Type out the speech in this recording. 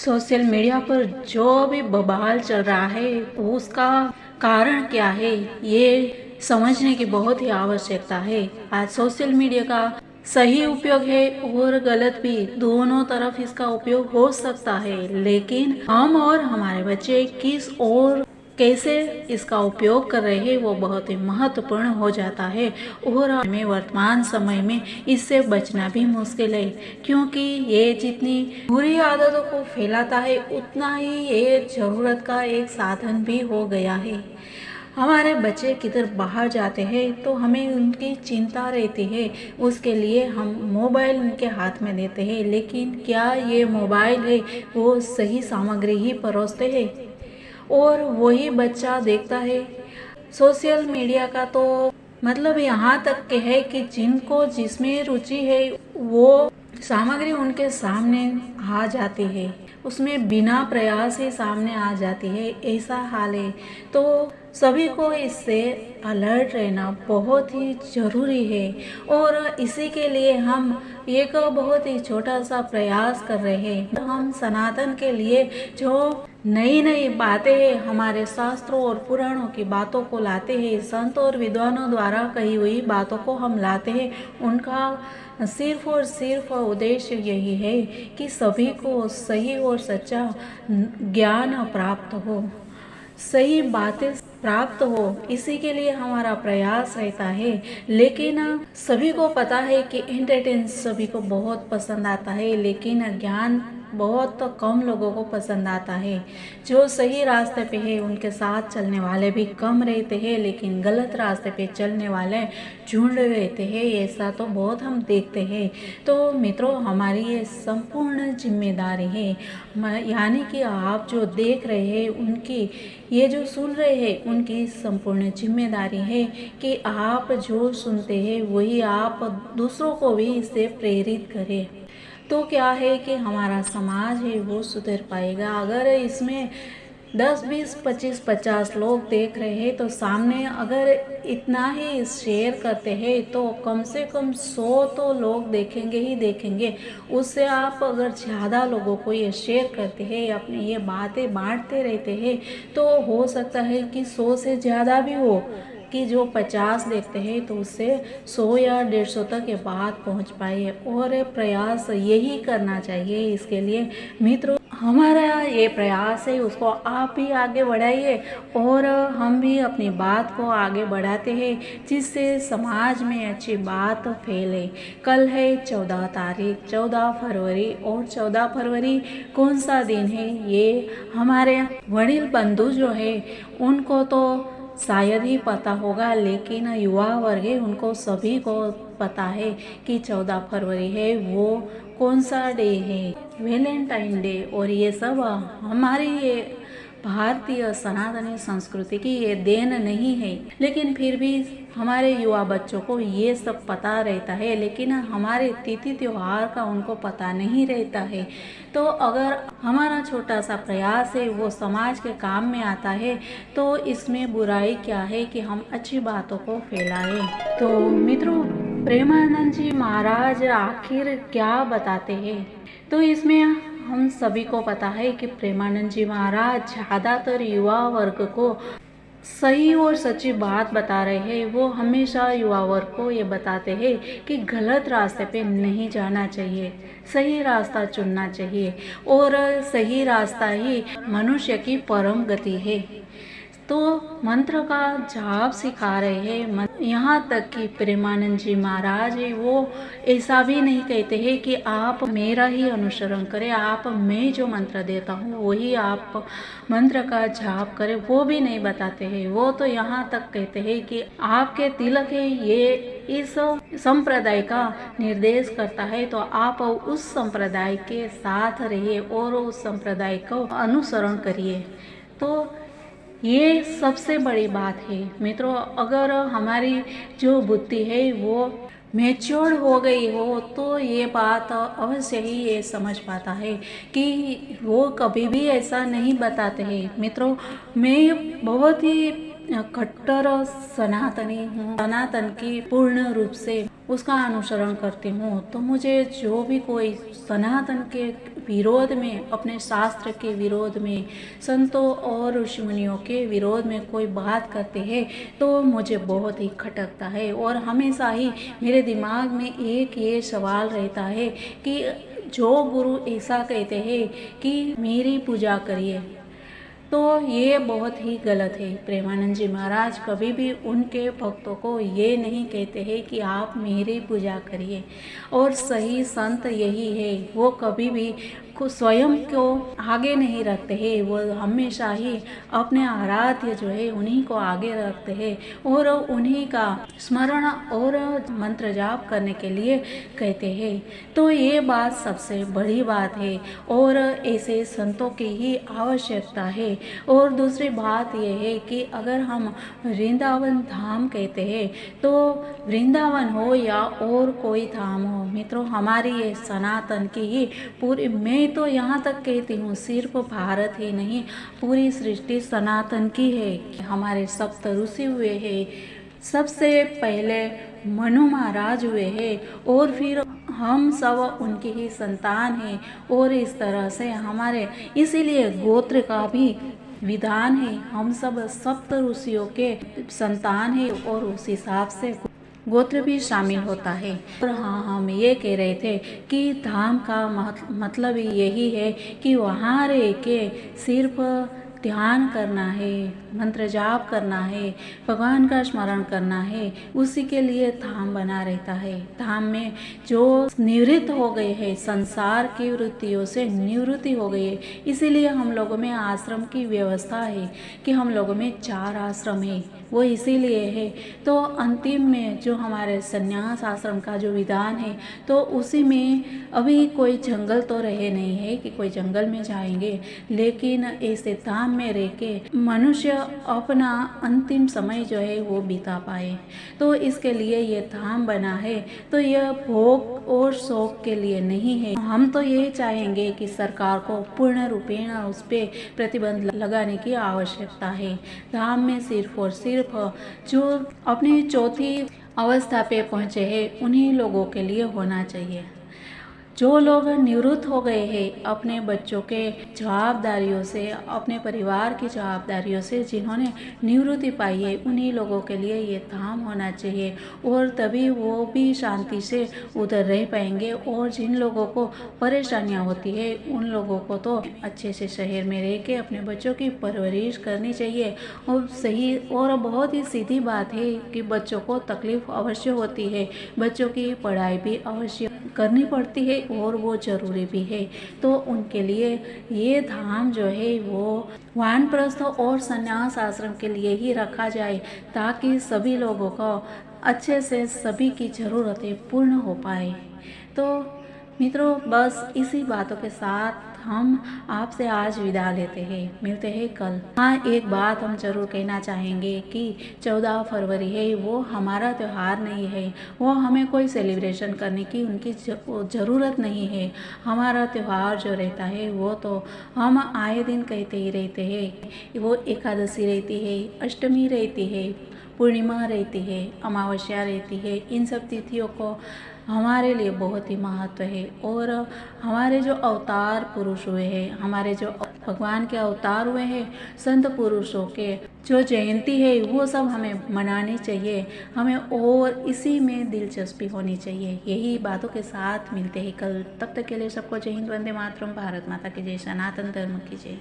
Social media पर जो भी बवाल चल रहा है उसका कारण क्या है, ये समझने की बहुत ही आवश्यकता है। आज सोशल मीडिया का सही उपयोग है और गलत भी, दोनों तरफ इसका उपयोग हो सकता है, लेकिन हम और हमारे बच्चे किस और कैसे इसका उपयोग कर रहे हैं वो बहुत ही महत्वपूर्ण हो जाता है। और हमें वर्तमान समय में इससे बचना भी मुश्किल है, क्योंकि ये जितनी बुरी आदतों को फैलाता है उतना ही ये जरूरत का एक साधन भी हो गया है। हमारे बच्चे किधर बाहर जाते हैं तो हमें उनकी चिंता रहती है, उसके लिए हम मोबाइल उनके हाथ में देते हैं, लेकिन क्या ये मोबाइल है वो सही सामग्री ही परोसते हैं? और वही बच्चा देखता है सोशल मीडिया का, तो मतलब यहाँ तक के है कि जिनको जिसमें रुचि है वो सामग्री उनके सामने आ जाती है, उसमें बिना प्रयास ही सामने आ जाती है, ऐसा हाल है। तो सभी को इससे अलर्ट रहना बहुत ही ज़रूरी है और इसी के लिए हम एक बहुत ही छोटा सा प्रयास कर रहे हैं। हम सनातन के लिए जो नई नई बातें हैं, हमारे शास्त्रों और पुराणों की बातों को लाते हैं, संत और विद्वानों द्वारा कही हुई बातों को हम लाते हैं। उनका सिर्फ और सिर्फ उद्देश्य यही है कि सभी को सही और सच्चा ज्ञान प्राप्त हो, सही बातें प्राप्त हो, इसी के लिए हमारा प्रयास रहता है। लेकिन सभी को पता है कि एंटरटेन सभी को बहुत पसंद आता है, लेकिन ज्ञान बहुत कम लोगों को पसंद आता है। जो सही रास्ते पे है उनके साथ चलने वाले भी कम रहते हैं, लेकिन गलत रास्ते पे चलने वाले झुंड रहते हैं, ऐसा तो बहुत हम देखते हैं। तो मित्रों, हमारी ये संपूर्ण जिम्मेदारी है, यानी कि आप जो देख रहे हैं उनकी, ये जो सुन रहे हैं उनकी संपूर्ण जिम्मेदारी है कि आप जो सुनते हैं वही आप दूसरों को भी इससे प्रेरित करें। तो क्या है कि हमारा समाज है वो सुधर पाएगा। अगर इसमें 10, 20, 25, 50 लोग देख रहे हैं तो सामने अगर इतना ही शेयर करते हैं तो कम से कम 100 तो लोग देखेंगे ही देखेंगे। उससे आप अगर ज़्यादा लोगों को ये शेयर करते हैं, अपनी ये बातें बांटते रहते हैं, तो हो सकता है कि 100 से ज़्यादा भी हो, कि जो 50 देखते हैं तो उससे 100 या 150 तक ये बात पहुंच पाए। और प्रयास यही करना चाहिए। इसके लिए मित्रों, हमारा ये प्रयास है उसको आप भी आगे बढ़ाइए और हम भी अपनी बात को आगे बढ़ाते हैं, जिससे समाज में अच्छी बात फैले। कल है 14 तारीख, 14 फरवरी, और 14 फरवरी कौन सा दिन है ये हमारे वडील बंधु जो है उनको तो शायद ही पता होगा, लेकिन युवा वर्ग है उनको सभी को पता है कि 14 फरवरी है वो कौन सा डे है, वैलेंटाइन डे। और ये सब हमारी ये भारतीय सनातनी संस्कृति की ये देन नहीं है, लेकिन फिर भी हमारे युवा बच्चों को ये सब पता रहता है, लेकिन हमारे तिथि त्योहार का उनको पता नहीं रहता है। तो अगर हमारा छोटा सा प्रयास है वो समाज के काम में आता है तो इसमें बुराई क्या है कि हम अच्छी बातों को फैलाएं। तो मित्रों, प्रेमानंद जी महाराज आखिर क्या बताते हैं? तो इसमें हम सभी को पता है कि प्रेमानंद जी महाराज ज़्यादातर युवा वर्ग को सही और सच्ची बात बता रहे हैं। वो हमेशा युवा वर्ग को ये बताते हैं कि गलत रास्ते पे नहीं जाना चाहिए, सही रास्ता चुनना चाहिए, और सही रास्ता ही मनुष्य की परम गति है। तो मंत्र का जाप सिखा रहे हैं। यहाँ तक कि प्रेमानंद जी महाराज है वो ऐसा भी नहीं कहते हैं कि आप मेरा ही अनुसरण करें, आप मैं जो मंत्र देता हूँ वही आप मंत्र का जाप करें, वो भी नहीं बताते हैं। वो तो यहाँ तक कहते हैं कि आपके तिलक है ये इस संप्रदाय का निर्देश करता है, तो आप उस संप्रदाय के साथ रहिए और उस संप्रदाय को अनुसरण करिए। तो ये सबसे बड़ी बात है मित्रों। अगर हमारी जो बुद्धि है वो मैच्योर हो गई हो तो ये बात अवश्य ही ये समझ पाता है कि वो कभी भी ऐसा नहीं बताते हैं। मित्रों, मैं बहुत ही कट्टर सनातनी हूँ, सनातन की पूर्ण रूप से उसका अनुसरण करती हूँ। तो मुझे जो भी कोई सनातन के विरोध में, अपने शास्त्र के विरोध में, संतों और ऋषिमुनियों के विरोध में कोई बात करते हैं तो मुझे बहुत ही खटकता है। और हमेशा ही मेरे दिमाग में एक ये सवाल रहता है कि जो गुरु ऐसा कहते हैं कि मेरी पूजा करिए, तो ये बहुत ही गलत है। प्रेमानंद जी महाराज कभी भी उनके भक्तों को ये नहीं कहते हैं कि आप मेरी पूजा करिए। और सही संत यही है, वो कभी भी स्वयं को आगे नहीं रखते हैं, वो हमेशा ही अपने आराध्य जो है उन्हीं को आगे रखते हैं और उन्हीं का स्मरण और मंत्र जाप करने के लिए कहते हैं। तो ये बात सबसे बड़ी बात है और ऐसे संतों की ही आवश्यकता है। और दूसरी बात यह है कि अगर हम वृंदावन धाम कहते हैं तो वृंदावन हो या और कोई धाम हो, मित्रों हमारी ये सनातन की ही पूरी, मैं तो यहाँ तक कहती हूँ सिर्फ भारत ही नहीं, पूरी सृष्टि सनातन की है। हमारे सप्त ऋषि हुए हैं, सबसे पहले मनु महाराज हुए हैं और फिर हम सब उनकी ही संतान हैं। और इस तरह से हमारे इसीलिए गोत्र का भी विधान है, हम सब सप्त ऋषियों के संतान हैं और उस हिसाब से गोत्र भी शामिल होता है। और हाँ, हम ये कह रहे थे कि धाम का मतलब ही यही है कि वहाँ रह के सिर्फ ध्यान करना है, मंत्र जाप करना है, भगवान का स्मरण करना है, उसी के लिए धाम बना रहता है। धाम में जो निवृत्त हो गए हैं, संसार की वृत्तियों से निवृत्ति हो गई है, इसीलिए हम लोगों में आश्रम की व्यवस्था है कि हम लोगों में 4 आश्रम है, वो इसीलिए है। तो अंतिम में जो हमारे संन्यास आश्रम का जो विधान है, तो उसी में अभी कोई जंगल तो रहे नहीं है कि कोई जंगल में जाएंगे, लेकिन ऐसे धाम में रह के मनुष्य अपना अंतिम समय जो है वो बिता पाए। तो इसके लिए ये धाम बना है। तो यह भोग और शौक के लिए नहीं है। हम तो ये चाहेंगे कि सरकार को पूर्ण रूपेण उस पर प्रतिबंध लगाने की आवश्यकता है। धाम में सिर्फ और सिर्फ जो अपनी चौथी अवस्था पे पहुँचे हैं उन्हीं लोगों के लिए होना चाहिए। जो लोग निवृत्त हो गए हैं अपने बच्चों के जवाबदारियों से, अपने परिवार की जवाबदारियों से, जिन्होंने निवृत्ति पाई है, उन्हीं लोगों के लिए ये धाम होना चाहिए और तभी वो भी शांति से उधर रह पाएंगे। और जिन लोगों को परेशानियां होती है उन लोगों को तो अच्छे से शहर में रह के अपने बच्चों की परवरिश करनी चाहिए। और सही और बहुत ही सीधी बात है कि बच्चों को तकलीफ अवश्य होती है, बच्चों की पढ़ाई भी अवश्य करनी पड़ती है और वो जरूरी भी है। तो उनके लिए ये धाम जो है वो वानप्रस्थ और संन्यास आश्रम के लिए ही रखा जाए, ताकि सभी लोगों को अच्छे से सभी की ज़रूरतें पूर्ण हो पाए। तो मित्रों, बस इसी बातों के साथ हम आपसे आज विदा लेते हैं, मिलते हैं कल। हाँ, एक बात हम जरूर कहना चाहेंगे कि 14 फरवरी है, वो हमारा त्यौहार नहीं है, वो हमें कोई सेलिब्रेशन करने की उनकी ज़रूरत नहीं है। हमारा त्यौहार जो रहता है वो तो हम आए दिन कहते ही रहते हैं। वो एकादशी रहती है, अष्टमी रहती है, पूर्णिमा रहती है, अमावस्या रहती है, इन सब तिथियों को हमारे लिए बहुत ही महत्व है। और हमारे जो अवतार पुरुष हुए हैं, हमारे जो भगवान के अवतार हुए हैं, संत पुरुषों के जो जयंती है, वो सब हमें मनानी चाहिए, हमें और इसी में दिलचस्पी होनी चाहिए। यही बातों के साथ मिलते हैं कल। तब तक के लिए सबको जय हिंद, वंदे मातरम, भारत माता की जय, सनातन धर्म की जय।